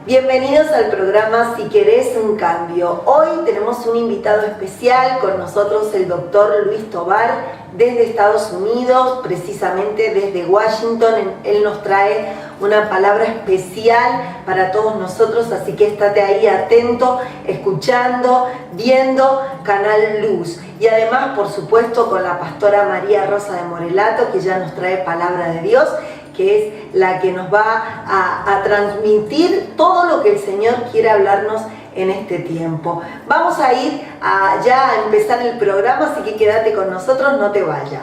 Bienvenidos al programa Si Querés un Cambio. Hoy tenemos un invitado especial con nosotros, el doctor Luis Tovar, desde Estados Unidos, precisamente desde Washington. Él nos trae una palabra especial para todos nosotros, así que estate ahí atento, escuchando, viendo Canal Luz. Y además, por supuesto, con la pastora María Rosa de Morelato, que ya nos trae palabra de Dios, que es la que nos va a transmitir todo lo que el Señor quiere hablarnos en este tiempo. Vamos a ir ya a empezar el programa, así que quédate con nosotros, no te vayas.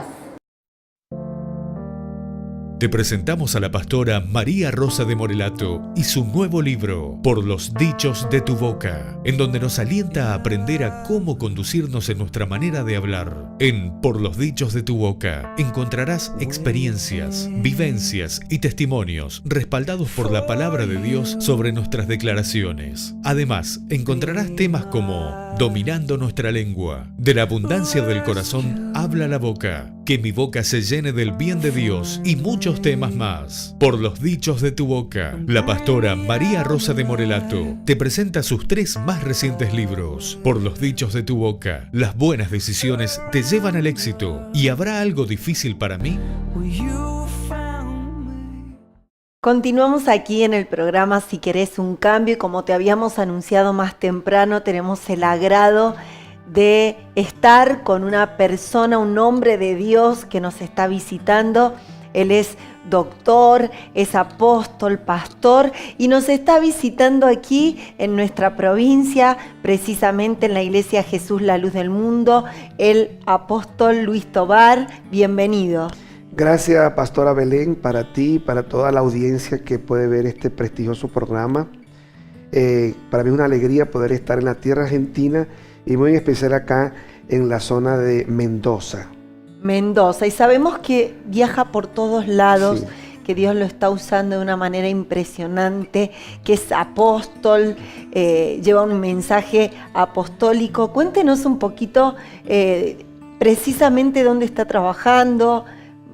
Te presentamos a la pastora María Rosa de Morelato y su nuevo libro, Por los dichos de tu boca, en donde nos alienta a aprender a cómo conducirnos en nuestra manera de hablar. En Por los dichos de tu boca encontrarás experiencias, vivencias y testimonios respaldados por la palabra de Dios sobre nuestras declaraciones. Además, encontrarás temas como Dominando nuestra lengua, de la abundancia del corazón habla la boca, que mi boca se llene del bien de Dios y muchos temas más. Por los dichos de tu boca, la pastora María Rosa de Morelato te presenta sus 3 más recientes libros. Por los dichos de tu boca, las buenas decisiones te llevan al éxito. ¿Y habrá algo difícil para mí? Continuamos aquí en el programa Si Querés un Cambio, y como te habíamos anunciado más temprano, tenemos el agrado de estar con una persona, un hombre de Dios que nos está visitando. Él es doctor, es apóstol, pastor, y nos está visitando aquí en nuestra provincia, precisamente en la Iglesia Jesús la Luz del Mundo, el apóstol Luis Tovar. Bienvenido. Gracias, pastora Belén, para ti y para toda la audiencia que puede ver este prestigioso programa. Para mí es una alegría poder estar en la tierra argentina y muy especial acá en la zona de Mendoza. Mendoza, y sabemos que viaja por todos lados, Sí. que Dios lo está usando de una manera impresionante, que es apóstol, lleva un mensaje apostólico. Cuéntenos un poquito precisamente dónde está trabajando,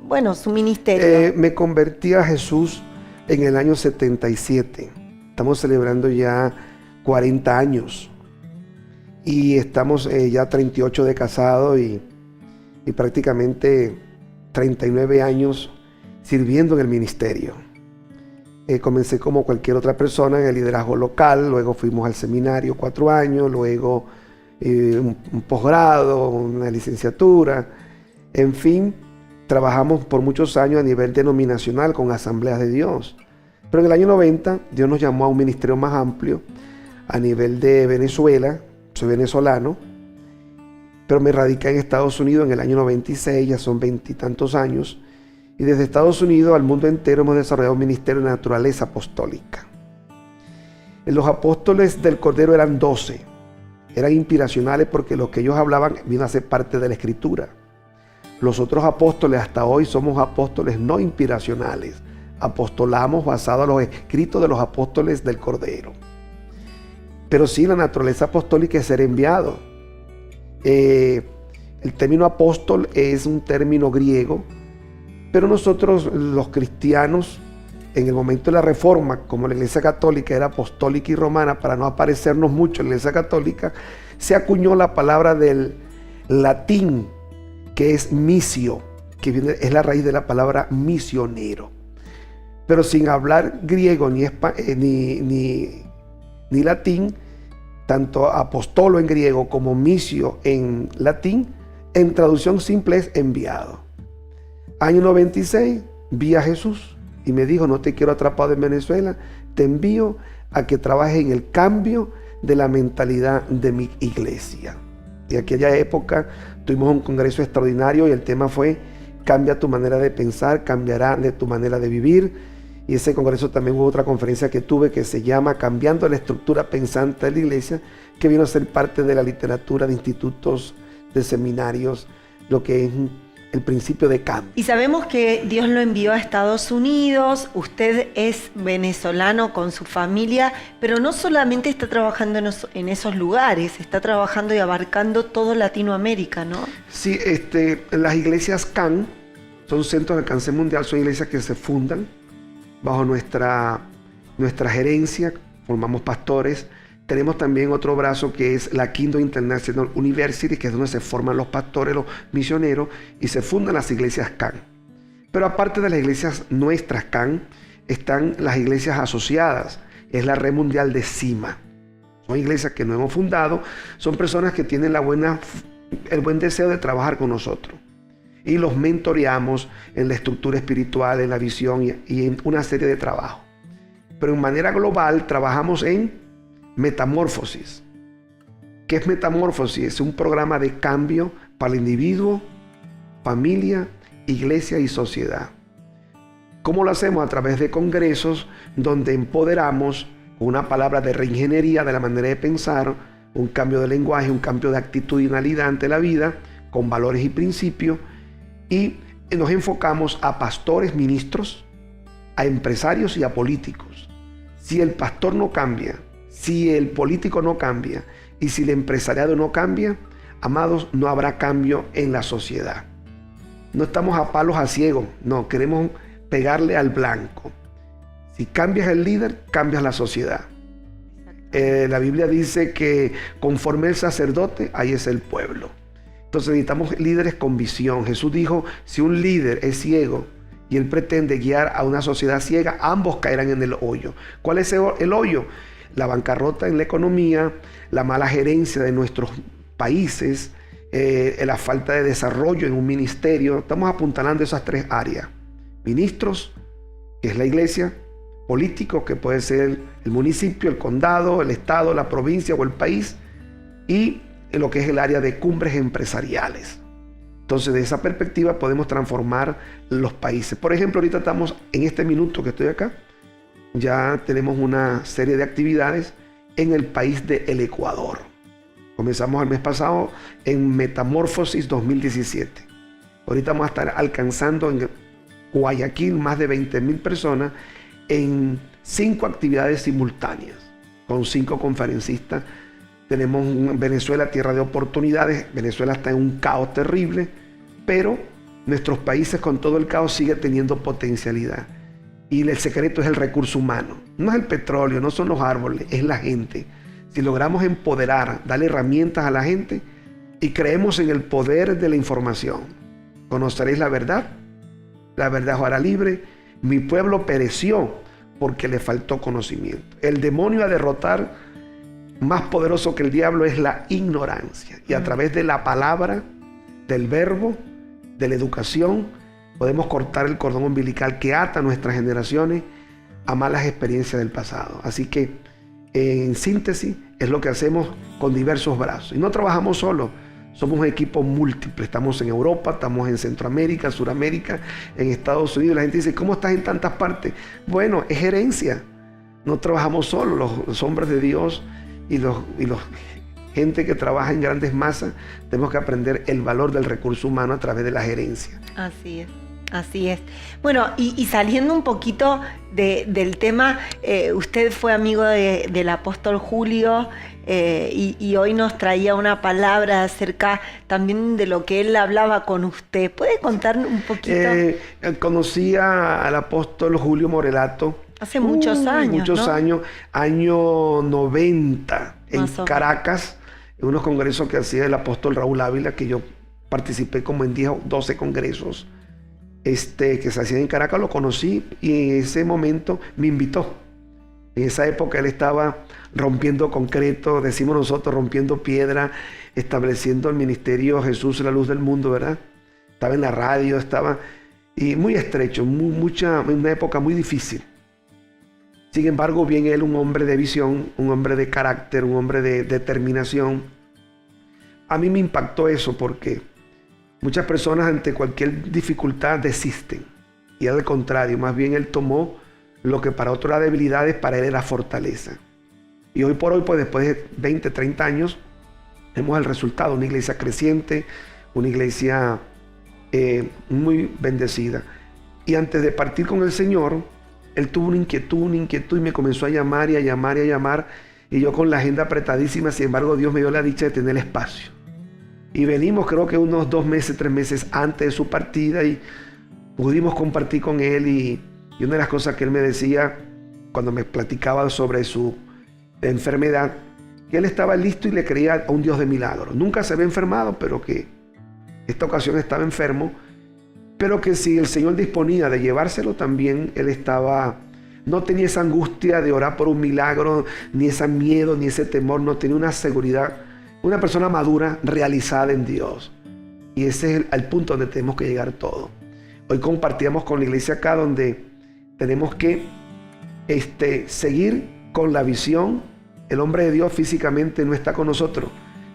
bueno, su ministerio. Me convertí a Jesús en el año 77. Estamos celebrando ya 40 años. Y estamos ya 38 de casado y prácticamente 39 años sirviendo en el ministerio. Comencé como cualquier otra persona en el liderazgo local, luego fuimos al seminario 4 años, luego un posgrado, una licenciatura, en fin, trabajamos por muchos años a nivel denominacional con Asambleas de Dios. Pero en el año 90 Dios nos llamó a un ministerio más amplio a nivel de Venezuela. Soy venezolano, pero me radiqué en Estados Unidos en el año 96, ya son 20 y tantos años. Y desde Estados Unidos al mundo entero hemos desarrollado un ministerio de naturaleza apostólica. Los apóstoles del Cordero eran 12. Eran inspiracionales porque lo que ellos hablaban vino a ser parte de la Escritura. Los otros apóstoles hasta hoy somos apóstoles no inspiracionales. Apostolamos basado en los escritos de los apóstoles del Cordero. Pero sí, la naturaleza apostólica es ser enviado. El término apóstol es un término griego, pero nosotros los cristianos, en el momento de la Reforma, como la Iglesia Católica era apostólica y romana, para no aparecernos mucho en la Iglesia Católica, se acuñó la palabra del latín, que es misio, que es la raíz de la palabra misionero. Pero sin hablar griego ni latín, tanto apostolo en griego como misio en latín, en traducción simple es enviado. Año 96, vi a Jesús y me dijo: no te quiero atrapado en Venezuela, te envío a que trabajes en el cambio de la mentalidad de mi iglesia. Y en aquella época tuvimos un congreso extraordinario y el tema fue: cambia tu manera de pensar, cambiará de tu manera de vivir. Y ese congreso también hubo otra conferencia que tuve que se llama Cambiando la estructura pensante de la iglesia, que vino a ser parte de la literatura de institutos, de seminarios, lo que es el principio de cambio. Y sabemos que Dios lo envió a Estados Unidos, usted es venezolano con su familia, pero no solamente está trabajando en esos lugares, está trabajando y abarcando todo Latinoamérica, ¿no? Sí, las iglesias CAN son centros de alcance mundial, son iglesias que se fundan bajo nuestra gerencia formamos pastores. Tenemos también otro brazo que es la Kingdom International University, que es donde se forman los pastores, los misioneros, y se fundan las iglesias CAN. Pero aparte de las iglesias nuestras CAN, están las iglesias asociadas. Es la Red Mundial de CIMA. Son iglesias que no hemos fundado, son personas que tienen el buen deseo de trabajar con nosotros. Y los mentoreamos en la estructura espiritual, en la visión y en una serie de trabajos. Pero en manera global trabajamos en Metamorfosis. ¿Qué es Metamorfosis? Es un programa de cambio para el individuo, familia, iglesia y sociedad. ¿Cómo lo hacemos? A través de congresos donde empoderamos con una palabra de reingeniería de la manera de pensar, un cambio de lenguaje, un cambio de actitudinalidad ante la vida, con valores y principios, y nos enfocamos a pastores, ministros, a empresarios y a políticos. Si el pastor no cambia, si el político no cambia y si el empresariado no cambia, amados, no habrá cambio en la sociedad. No estamos a palos a ciegos, no, queremos pegarle al blanco. Si cambias el líder, cambias la sociedad. La Biblia dice que conforme el sacerdote, ahí es el pueblo. Entonces necesitamos líderes con visión. Jesús dijo, si un líder es ciego y él pretende guiar a una sociedad ciega, ambos caerán en el hoyo. ¿Cuál es el hoyo? La bancarrota en la economía, la mala gerencia de nuestros países, la falta de desarrollo en un ministerio. Estamos apuntalando esas tres áreas. Ministros, que es la iglesia; políticos, que puede ser el municipio, el condado, el estado, la provincia o el país; y en lo que es el área de cumbres empresariales. Entonces, de esa perspectiva podemos transformar los países. Por ejemplo, ahorita estamos, en este minuto que estoy acá, ya tenemos una serie de actividades en el país del Ecuador. Comenzamos el mes pasado en Metamorfosis 2017. Ahorita vamos a estar alcanzando en Guayaquil más de 20,000 personas en 5 actividades simultáneas, con 5 conferencistas. Tenemos Venezuela, tierra de oportunidades. Venezuela está en un caos terrible, pero nuestros países con todo el caos siguen teniendo potencialidad. Y el secreto es el recurso humano. No es el petróleo, no son los árboles, es la gente. Si logramos empoderar, darle herramientas a la gente y creemos en el poder de la información, conoceréis la verdad os hará libre. Mi pueblo pereció porque le faltó conocimiento. El demonio a derrotar, más poderoso que el diablo, es la ignorancia. Y a través de la palabra, del verbo, de la educación, podemos cortar el cordón umbilical que ata a nuestras generaciones a malas experiencias del pasado. Así que, en síntesis, es lo que hacemos con diversos brazos. Y no trabajamos solos, somos un equipo múltiple. Estamos en Europa, estamos en Centroamérica, Suramérica, en Estados Unidos. La gente dice, ¿cómo estás en tantas partes? Bueno, es gerencia. No trabajamos solos, los hombres de Dios y los gente que trabaja en grandes masas, tenemos que aprender el valor del recurso humano a través de la gerencia. Así es. Así es. Bueno, y saliendo un poquito del tema, usted fue amigo del apóstol Julio y hoy nos traía una palabra acerca también de lo que él hablaba con usted. ¿Puede contar un poquito? Conocí al apóstol Julio Morelato. Hace muchos años, Muchos ¿no? años, año 90, en Caracas, en unos congresos que hacía el apóstol Raúl Ávila, que yo participé como en 10 o 12 congresos que se hacían en Caracas. Lo conocí y en ese momento me invitó. En esa época él estaba rompiendo concreto, decimos nosotros, rompiendo piedra, estableciendo el ministerio Jesús, la luz del mundo, ¿verdad? Estaba en la radio, y muy estrecho, una época muy difícil. Sin embargo, bien él, un hombre de visión, un hombre de carácter, un hombre de determinación. A mí me impactó eso porque muchas personas ante cualquier dificultad desisten. Y al contrario, más bien él tomó lo que para otros era debilidades, para él era fortaleza. Y hoy por hoy, pues después de 20, 30 años, vemos el resultado, una iglesia creciente, una iglesia muy bendecida. Y antes de partir con el Señor, él tuvo una inquietud y me comenzó a llamar y a llamar y a llamar. Y yo con la agenda apretadísima, sin embargo, Dios me dio la dicha de tener espacio. Y venimos, creo que unos 2 meses, 3 meses antes de su partida, y pudimos compartir con él. Y una de las cosas que él me decía cuando me platicaba sobre su de enfermedad, que él estaba listo y le creía a un Dios de milagros. Nunca se había enfermado, pero que esta ocasión estaba enfermo, pero que si el Señor disponía de llevárselo también, él no tenía esa angustia de orar por un milagro, ni ese miedo, ni ese temor, no tenía una seguridad, una persona madura, realizada en Dios. Y ese es el punto donde tenemos que llegar todos. Hoy compartíamos con la iglesia acá donde tenemos que seguir con la visión. El hombre de Dios físicamente no está con nosotros,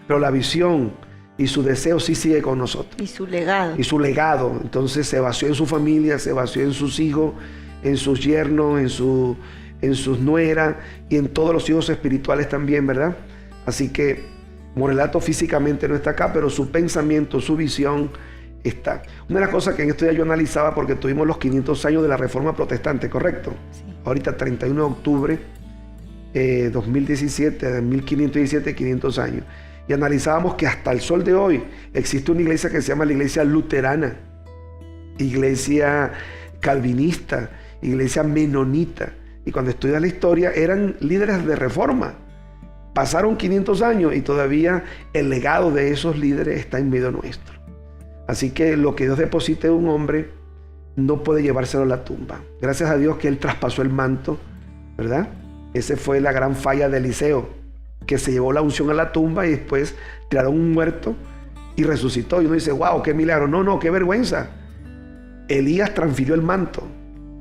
pero la visión y su deseo sí sigue con nosotros. Y su legado. Y su legado. Entonces se vació en su familia, se vació en sus hijos, en sus yernos, en sus nueras y en todos los hijos espirituales también, ¿verdad? Así que Morelato físicamente no está acá, pero su pensamiento, su visión está. Una de las cosas que en estos días yo analizaba, porque tuvimos los 500 años de la Reforma Protestante, ¿correcto? Sí. Ahorita 31 de octubre 2017, de 1517, 500 años. Y analizábamos que hasta el sol de hoy existe una iglesia que se llama la iglesia luterana, iglesia calvinista, iglesia menonita. Y cuando estudias la historia eran líderes de reforma. Pasaron 500 años y todavía el legado de esos líderes está en medio nuestro. Así que lo que Dios deposite en un hombre no puede llevárselo a la tumba. Gracias a Dios que Él traspasó el manto, ¿verdad? Esa fue la gran falla de Eliseo, que se llevó la unción a la tumba y después tiraron un muerto y resucitó. Y uno dice, wow, qué milagro. No, qué vergüenza. Elías transfirió el manto,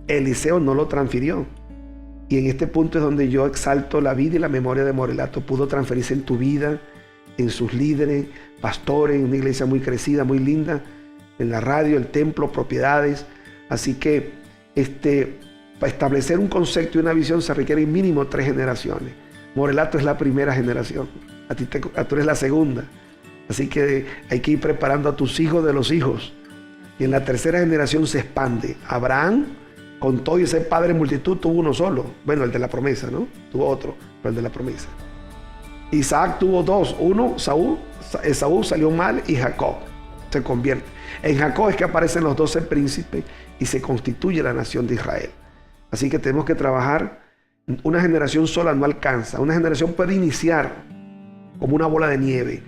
Eliseo no lo transfirió. Y en este punto es donde yo exalto la vida y la memoria de Morelato. Pudo transferirse en tu vida, en sus líderes, pastores, en una iglesia muy crecida, muy linda, en la radio, el templo, propiedades. Así que para establecer un concepto y una visión se requieren mínimo 3 generaciones. Morelato es la primera generación, tú eres la segunda. Así que hay que ir preparando a tus hijos de los hijos. Y en la tercera generación se expande. Abraham, con todo y ser padre de multitud, tuvo uno solo. Bueno, el de la promesa, ¿no? Tuvo otro, pero el de la promesa. Isaac tuvo 2. Uno, Esaú salió mal y Jacob se convierte. En Jacob es que aparecen los 12 príncipes y se constituye la nación de Israel. Así que tenemos que trabajar. Una generación sola no alcanza. Una generación puede iniciar como una bola de nieve,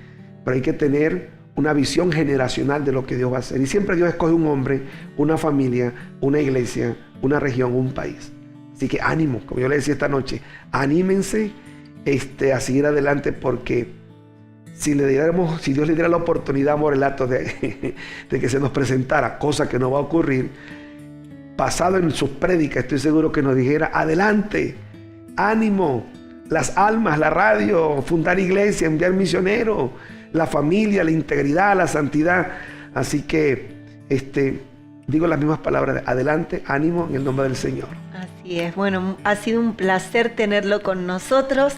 pero hay que tener una visión generacional de lo que Dios va a hacer. Y siempre Dios escoge un hombre, una familia, una iglesia, una región, un país. Así que ánimo, como yo le decía esta noche, anímense a seguir adelante, porque si Dios le diera la oportunidad a Morelato de que se nos presentara, cosa que no va a ocurrir, basado en sus prédicas, estoy seguro que nos dijera, adelante, ánimo, las almas, la radio, fundar iglesia, enviar misioneros, la familia, la integridad, la santidad. Así que digo las mismas palabras, adelante, ánimo, en el nombre del Señor. Así es, bueno, ha sido un placer tenerlo con nosotros.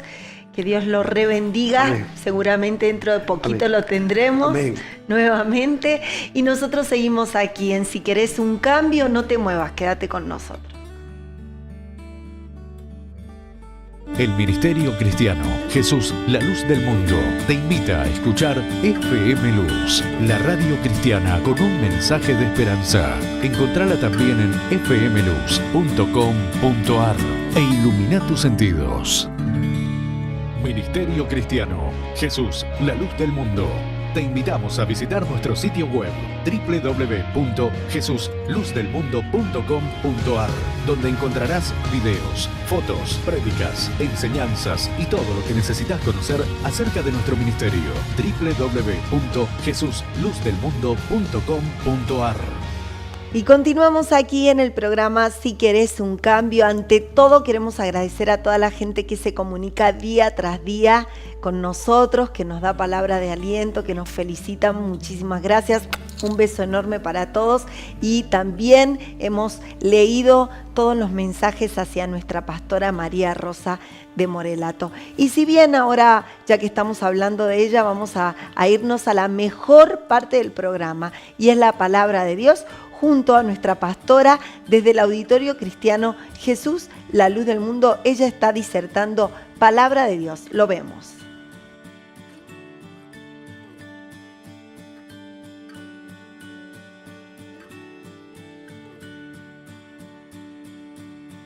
Que Dios lo rebendiga. Amén. Seguramente dentro de poquito Amén. Lo tendremos Amén. Nuevamente. Y nosotros seguimos aquí en Si Querés un Cambio. No te muevas, quédate con nosotros. El Ministerio Cristiano Jesús, la Luz del Mundo, te invita a escuchar FM Luz, la radio cristiana con un mensaje de esperanza. Encontrala también en fmluz.com.ar e ilumina tus sentidos. Ministerio Cristiano Jesús, la Luz del Mundo. Te invitamos a visitar nuestro sitio web www.jesusluzdelmundo.com.ar, donde encontrarás videos, fotos, prédicas, enseñanzas y todo lo que necesitas conocer acerca de nuestro ministerio. www.jesusluzdelmundo.com.ar. Y continuamos aquí en el programa Si Querés un Cambio. Ante todo queremos agradecer a toda la gente que se comunica día tras día con nosotros, que nos da palabra de aliento, que nos felicitan. Muchísimas gracias. Un beso enorme para todos. Y también hemos leído todos los mensajes hacia nuestra pastora María Rosa de Morelato. Y si bien ahora, ya que estamos hablando de ella, vamos a irnos a la mejor parte del programa, y es la palabra de Dios, junto a nuestra pastora desde el Auditorio Cristiano Jesús, la Luz del Mundo. Ella está disertando palabra de Dios. Lo vemos.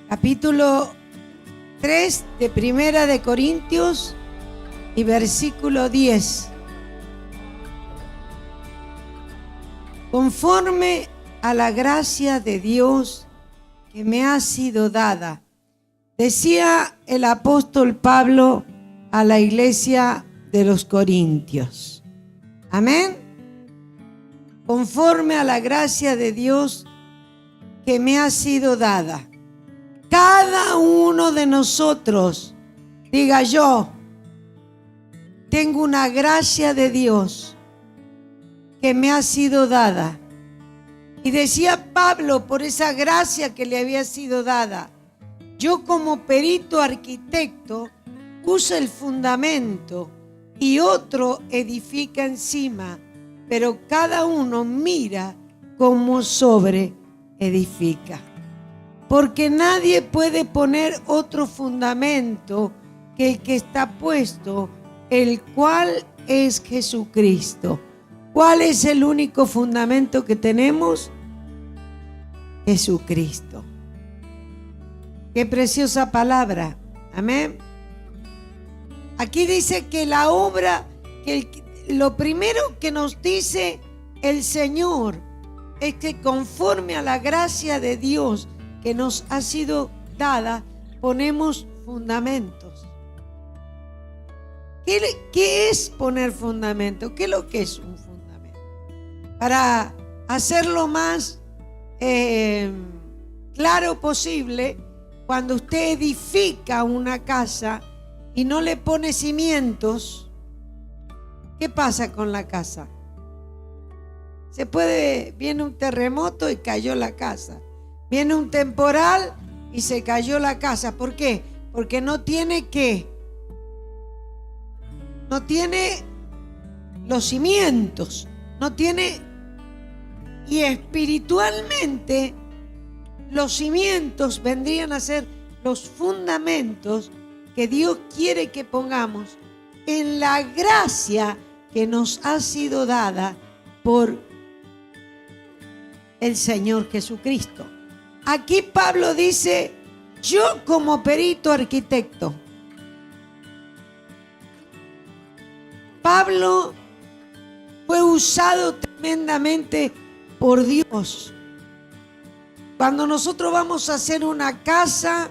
Capítulo 3 de Primera de Corintios y versículo 10. Conforme a la gracia de Dios que me ha sido dada, decía el apóstol Pablo a la iglesia de los Corintios. Amén. Conforme a la gracia de Dios que me ha sido dada. Cada uno de nosotros, diga yo, tengo una gracia de Dios que me ha sido dada. Y decía Pablo, por esa gracia que le había sido dada, yo como perito arquitecto puse el fundamento y otro edifica encima, pero cada uno mira cómo sobre edifica. Porque nadie puede poner otro fundamento que el que está puesto, el cual es Jesucristo. ¿Cuál es el único fundamento que tenemos? Jesucristo. Qué preciosa palabra. Amén. Aquí dice que la obra, lo primero que nos dice el Señor es que conforme a la gracia de Dios que nos ha sido dada, ponemos fundamentos. ¿Qué es poner fundamento? ¿Qué es lo que es un fundamento? Para hacerlo más claro posible, cuando usted edifica una casa y no le pone cimientos, ¿qué pasa con la casa? Viene un terremoto y cayó la casa. Viene un temporal y se cayó la casa. ¿Por qué? Porque no tiene los cimientos, no tiene. Y espiritualmente los cimientos vendrían a ser los fundamentos que Dios quiere que pongamos en la gracia que nos ha sido dada por el Señor Jesucristo. Aquí Pablo dice, yo como perito arquitecto. Pablo fue usado tremendamente por Dios. Cuando nosotros vamos a hacer una casa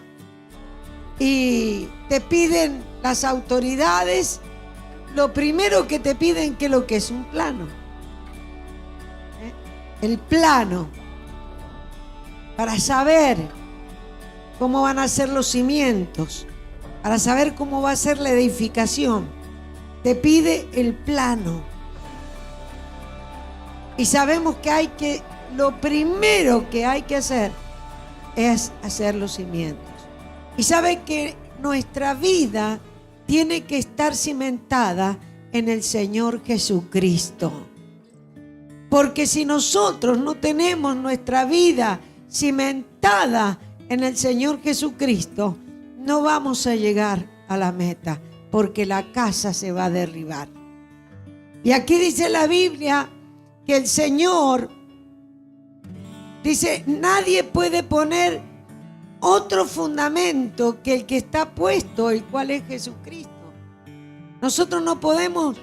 y te piden las autoridades, lo primero que te piden, ¿qué es lo que es? Un plano. El plano para saber cómo van a ser los cimientos, para saber cómo va a ser la edificación. Te pide el plano. Y sabemos que lo primero que hay que hacer es hacer los cimientos. Y sabe que nuestra vida tiene que estar cimentada en el Señor Jesucristo. Porque si nosotros no tenemos nuestra vida cimentada en el Señor Jesucristo, no vamos a llegar a la meta, porque la casa se va a derribar. Y aquí dice la Biblia que el Señor dice, nadie puede poner otro fundamento que el que está puesto, el cual es Jesucristo. Nosotros no podemos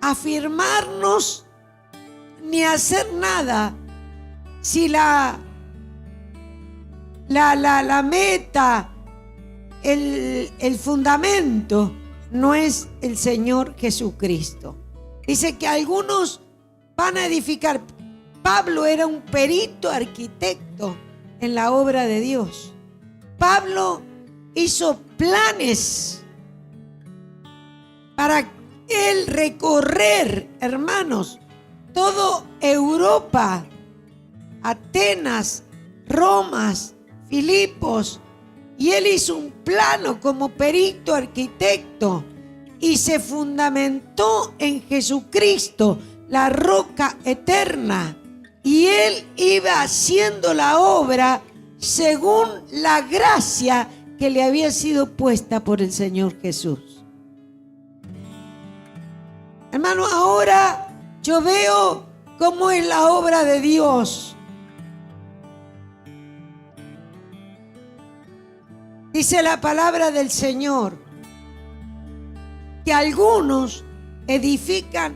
afirmarnos ni hacer nada si la meta, el fundamento no es el Señor Jesucristo. Dice que algunos van a edificar. Pablo era un perito arquitecto en la obra de Dios. Pablo hizo planes para él recorrer, hermanos, toda Europa, Atenas, Roma, Filipos, y él hizo un plano como perito arquitecto y se fundamentó en Jesucristo, la roca eterna, y él iba haciendo la obra según la gracia que le había sido puesta por el Señor Jesús. Hermano, ahora yo veo cómo es la obra de Dios. Dice la palabra del Señor que algunos edifican,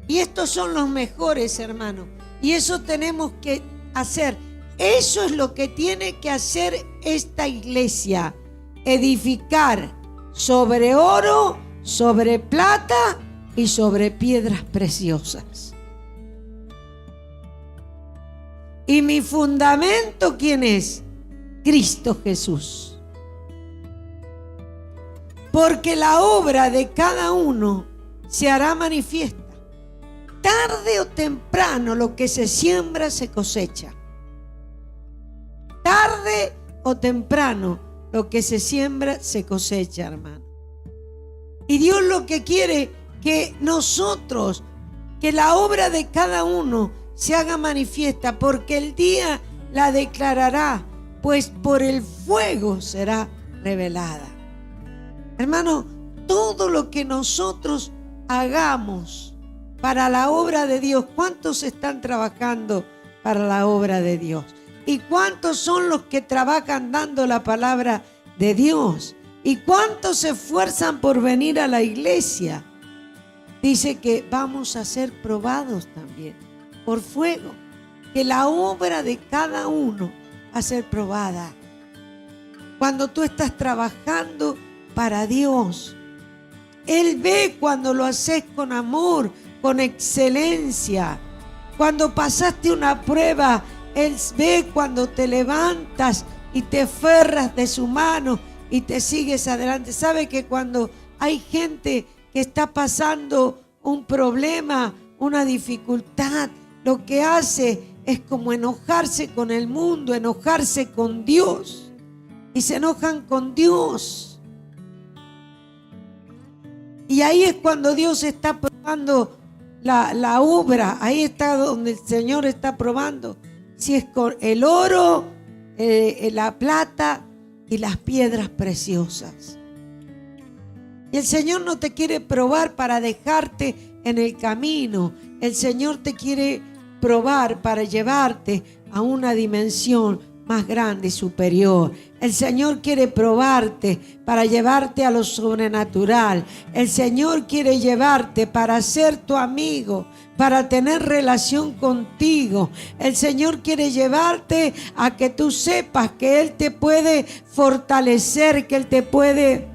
y estos son los mejores, hermano, y eso tenemos que hacer. Eso es lo que tiene que hacer esta iglesia: edificar sobre oro, sobre plata y sobre piedras preciosas. Y mi fundamento, ¿quién es? Cristo Jesús. Porque la obra de cada uno se hará manifiesta. Tarde o temprano lo que se siembra se cosecha. Tarde o temprano lo que se siembra se cosecha, hermano. Y Dios lo que quiere que nosotros, que la obra de cada uno se haga manifiesta, porque el día la declarará, pues por el fuego será revelada. Hermano, todo lo que nosotros hagamos para la obra de Dios, ¿cuántos están trabajando para la obra de Dios? ¿Y cuántos son los que trabajan dando la palabra de Dios? ¿Y cuántos se esfuerzan por venir a la iglesia? Dice que vamos a ser probados también por fuego, que la obra de cada uno va a ser probada. Cuando tú estás trabajando para Dios, Él ve cuando lo haces con amor, con excelencia. Cuando pasaste una prueba, Él ve cuando te levantas y te aferras de su mano y te sigues adelante. ¿Sabe que cuando hay gente que está pasando un problema, una dificultad, lo que hace es como enojarse con el mundo, enojarse con Dios? Y se enojan con Dios. Y ahí es cuando Dios está probando la obra. Ahí está donde el Señor está probando si es con el oro, la plata y las piedras preciosas. Y el Señor no te quiere probar para dejarte en el camino. El Señor te quiere probar para llevarte a una dimensión más grande y superior. El Señor quiere probarte para llevarte a lo sobrenatural. El Señor quiere llevarte para ser tu amigo, para tener relación contigo. El Señor quiere llevarte a que tú sepas que Él te puede fortalecer, que Él te puede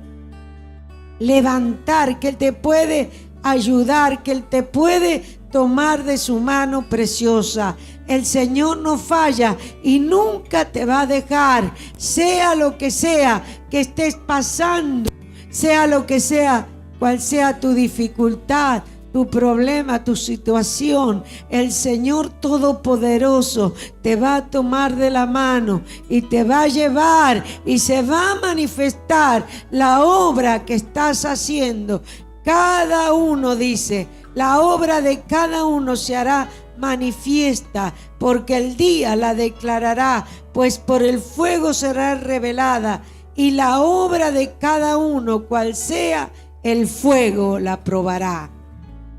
levantar, que Él te puede ayudar, que Él te puede tomar de su mano preciosa. El Señor no falla y nunca te va a dejar, sea lo que sea que estés pasando, sea lo que sea, cual sea tu dificultad, tu problema, tu situación. El Señor Todopoderoso te va a tomar de la mano y te va a llevar y se va a manifestar la obra que estás haciendo. Cada uno, dice, la obra de cada uno se hará manifiesta, porque el día la declarará, pues por el fuego será revelada, y la obra de cada uno, cual sea, el fuego la probará.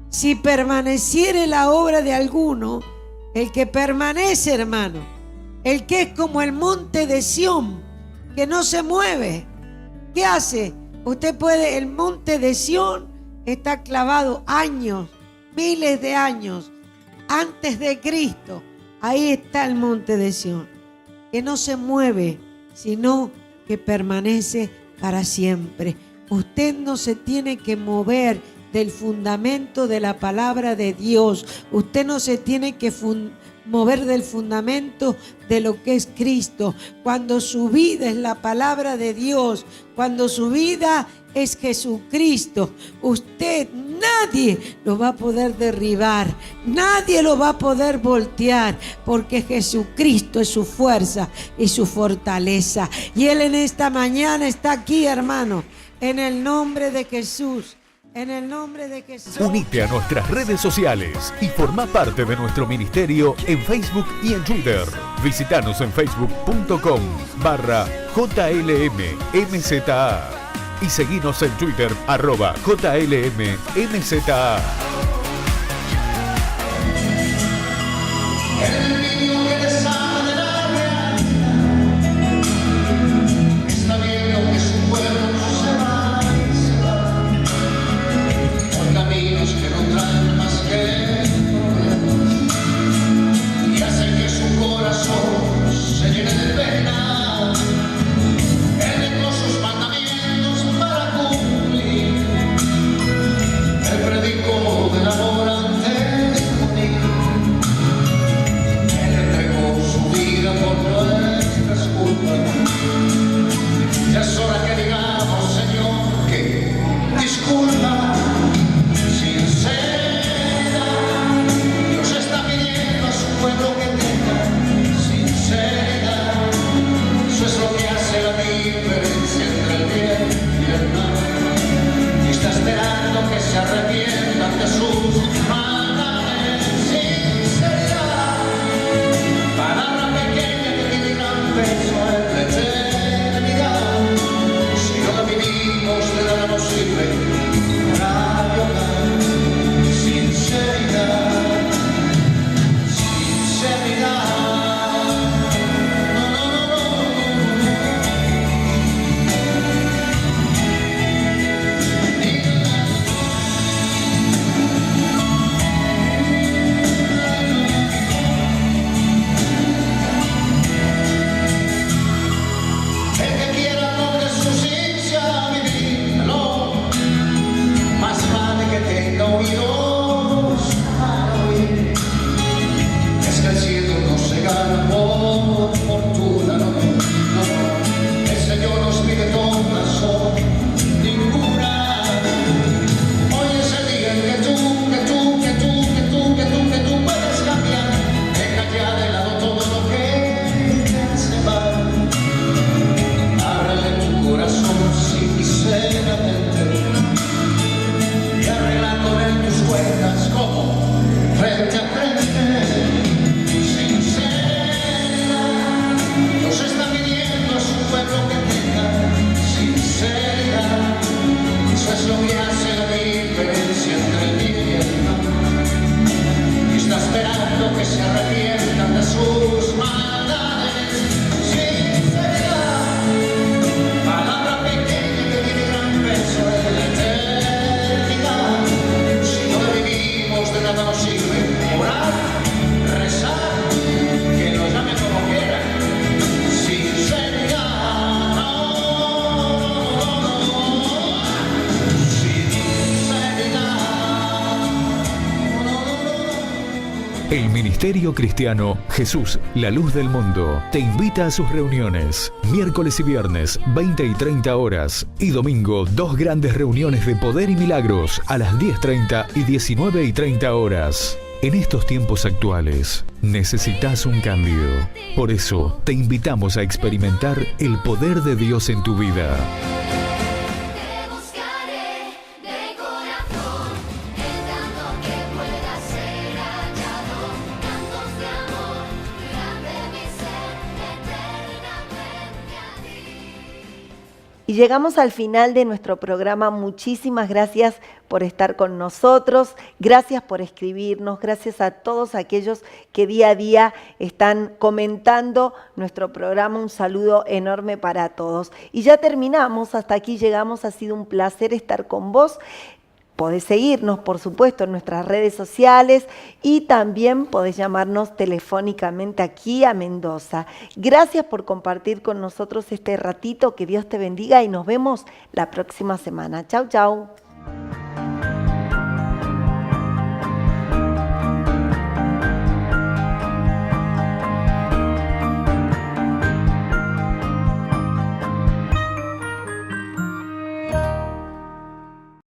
Si permaneciere la obra de alguno, el que permanece, hermano, el que es como el monte de Sión, que no se mueve, ¿qué hace? Usted puede, el monte de Sión está clavado años, miles de años antes de Cristo. Ahí está el monte de Sión, que no se mueve, sino que permanece para siempre. Usted no se tiene que mover del fundamento de la palabra de Dios. Usted no se tiene que mover del fundamento de lo que es Cristo. Cuando su vida es la palabra de Dios, cuando su vida es Jesucristo, usted, nadie lo va a poder derribar, nadie lo va a poder voltear, porque Jesucristo es su fuerza y su fortaleza. Y Él en esta mañana está aquí, hermano, en el nombre de Jesús. En el nombre de Jesús. Unite a nuestras redes sociales y forma parte de nuestro ministerio en Facebook y en Twitter. Visítanos en facebook.com/JLMMZA y seguinos en Twitter @JLMMZA. El niño que sabe de la realidad está bien. Ministerio Cristiano Jesús, la Luz del Mundo, te invita a sus reuniones, miércoles y viernes, 20 y 30 horas, y domingo, 2 grandes reuniones de Poder y Milagros a las 10:30 y 19 y 30 horas. En estos tiempos actuales, necesitas un cambio. Por eso, te invitamos a experimentar el poder de Dios en tu vida. Y llegamos al final de nuestro programa. Muchísimas gracias por estar con nosotros, gracias por escribirnos, gracias a todos aquellos que día a día están comentando nuestro programa. Un saludo enorme para todos. Y ya terminamos, hasta aquí llegamos, ha sido un placer estar con vos. Podés seguirnos, por supuesto, en nuestras redes sociales y también podés llamarnos telefónicamente aquí a Mendoza. Gracias por compartir con nosotros este ratito. Que Dios te bendiga y nos vemos la próxima semana. Chau, chau.